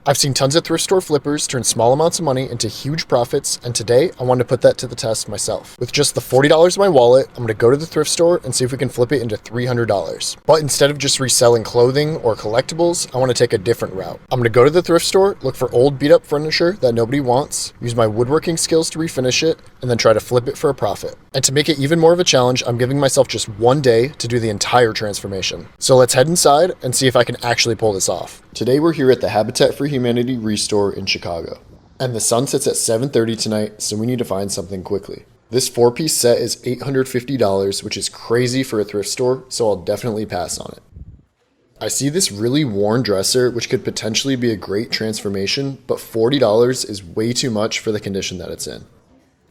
I've seen tons of thrift store flippers turn small amounts of money into huge profits, and today I wanted to put that to the test myself. With just the $40 in my wallet, I'm going to go to the thrift store and see if we can flip it into $300. But instead of just reselling clothing or collectibles, I want to take a different route. I'm going to go to the thrift store, look for old beat up furniture that nobody wants, use my woodworking skills to refinish it, and then try to flip it for a profit. And to make it even more of a challenge, I'm giving myself just one day to do the entire transformation. So let's head inside and see if I can actually pull this off. Today we're here at the Habitat for Humanity Restore in Chicago. And the sun sets at 7:30 tonight, so we need to find something quickly. This 4-piece set is $850, which is crazy for a thrift store, so I'll definitely pass on it. I see this really worn dresser, which could potentially be a great transformation, but $40 is way too much for the condition that it's in.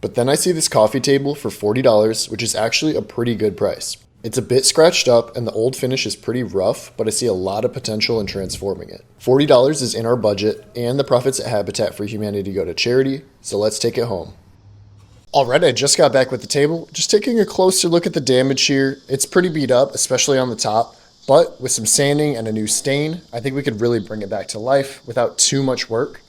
But then I see this coffee table for $40, which is actually a pretty good price. It's a bit scratched up and the old finish is pretty rough, but I see a lot of potential in transforming it. $40 is in our budget, and the profits at Habitat for Humanity go to charity, so let's take it home. Alright, I just got back with the table. Just taking a closer look at the damage here. It's pretty beat up, especially on the top, but with some sanding and a new stain, I think we could really bring it back to life without too much work.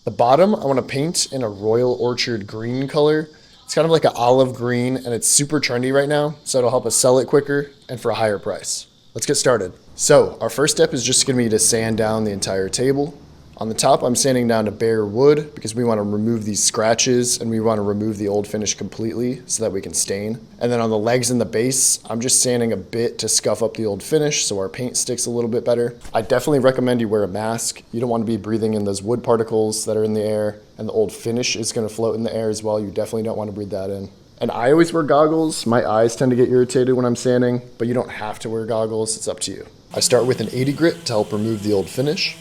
The bottom, I want to paint in a Royal Orchard green color. It's kind of like an olive green, and it's super trendy right now, so it'll help us sell it quicker and for a higher price. Let's get started. So our first step is just going to be to sand down the entire table. On the top, I'm sanding down to bare wood because we want to remove these scratches and we want to remove the old finish completely so that we can stain. And then on the legs and the base, I'm just sanding a bit to scuff up the old finish so our paint sticks a little bit better. I definitely recommend you wear a mask. You don't want to be breathing in those wood particles that are in the air, and the old finish is going to float in the air as well. You definitely don't want to breathe that in. And I always wear goggles. My eyes tend to get irritated when I'm sanding, but you don't have to wear goggles. It's up to you. I start with an 80 grit to help remove the old finish.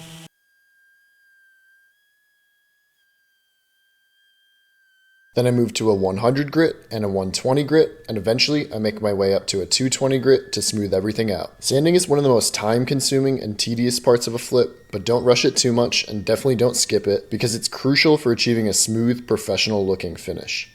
Then I move to a 100 grit and a 120 grit, and eventually I make my way up to a 220 grit to smooth everything out. Sanding is one of the most time-consuming and tedious parts of a flip, but don't rush it too much and definitely don't skip it because it's crucial for achieving a smooth, professional-looking finish.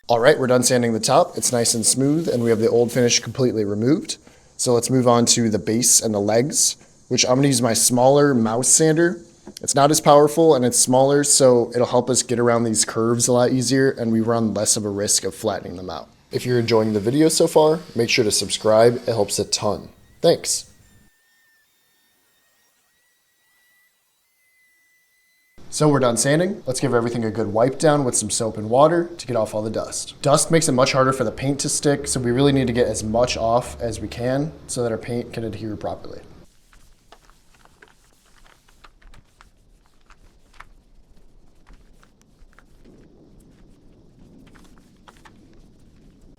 Alright, we're done sanding the top. It's nice and smooth, and we have the old finish completely removed. So let's move on to the base and the legs, which I'm going to use my smaller mouse sander. It's not as powerful and it's smaller, so it'll help us get around these curves a lot easier and we run less of a risk of flattening them out. If you're enjoying the video so far, make sure to subscribe. It helps a ton. Thanks. So we're done sanding. Let's give everything a good wipe down with some soap and water to get off all the dust. Dust makes it much harder for the paint to stick, so we really need to get as much off as we can so that our paint can adhere properly.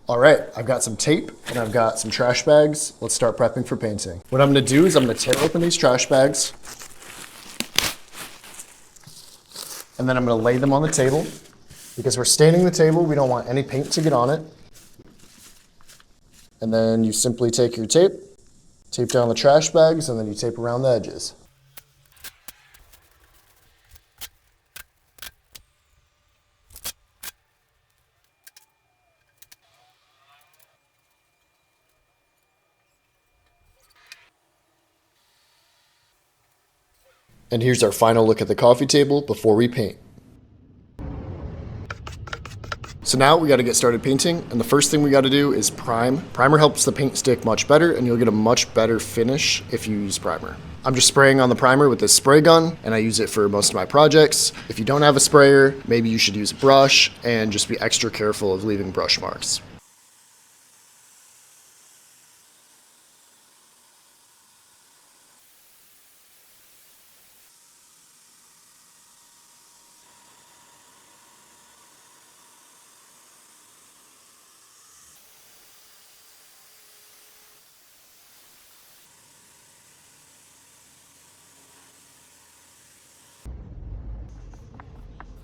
All right, I've got some tape and I've got some trash bags. Let's start prepping for painting. What I'm gonna do is I'm gonna tear open these trash bags and then I'm gonna lay them on the table. Because we're staining the table, we don't want any paint to get on it. And then you simply take your tape down the trash bags, and then you tape around the edges. And here's our final look at the coffee table before we paint. So now we got to get started painting, and the first thing we got to do is prime. Primer helps the paint stick much better, and you'll get a much better finish if you use primer. I'm just spraying on the primer with this spray gun, and I use it for most of my projects. If you don't have a sprayer, maybe you should use a brush, and just be extra careful of leaving brush marks.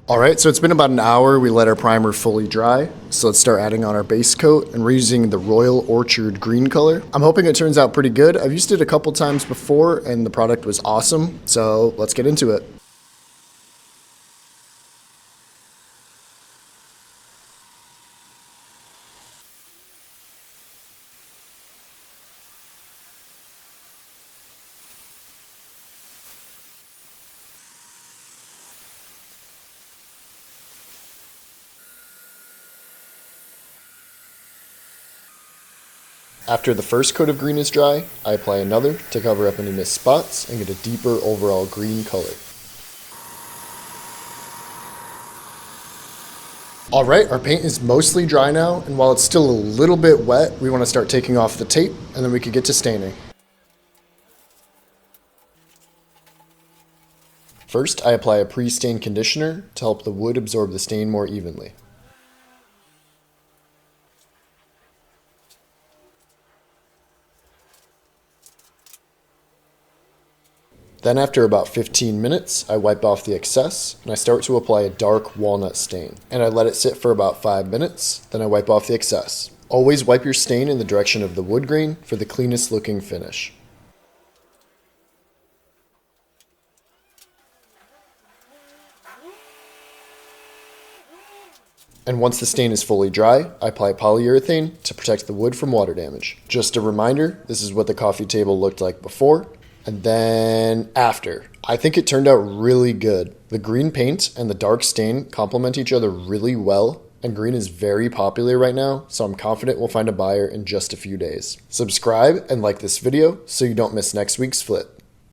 All right, so it's been about an hour. We let our primer fully dry. So let's start adding on our base coat, and we're using the Royal Orchard green color. I'm hoping it turns out pretty good. I've used it a couple times before and the product was awesome. So let's get into it. After the first coat of green is dry, I apply another to cover up any missed spots and get a deeper overall green color. Alright, our paint is mostly dry now, and while it's still a little bit wet, we want to start taking off the tape, and then we can get to staining. First, I apply a pre-stain conditioner to help the wood absorb the stain more evenly. Then after about 15 minutes, I wipe off the excess and I start to apply a dark walnut stain. And I let it sit for about 5 minutes, then I wipe off the excess. Always wipe your stain in the direction of the wood grain for the cleanest looking finish. And once the stain is fully dry, I apply polyurethane to protect the wood from water damage. Just a reminder, this is what the coffee table looked like before. And then after. I think it turned out really good. The green paint and the dark stain complement each other really well, and green is very popular right now, so I'm confident we'll find a buyer in just a few days. Subscribe and like this video so you don't miss next week's flip.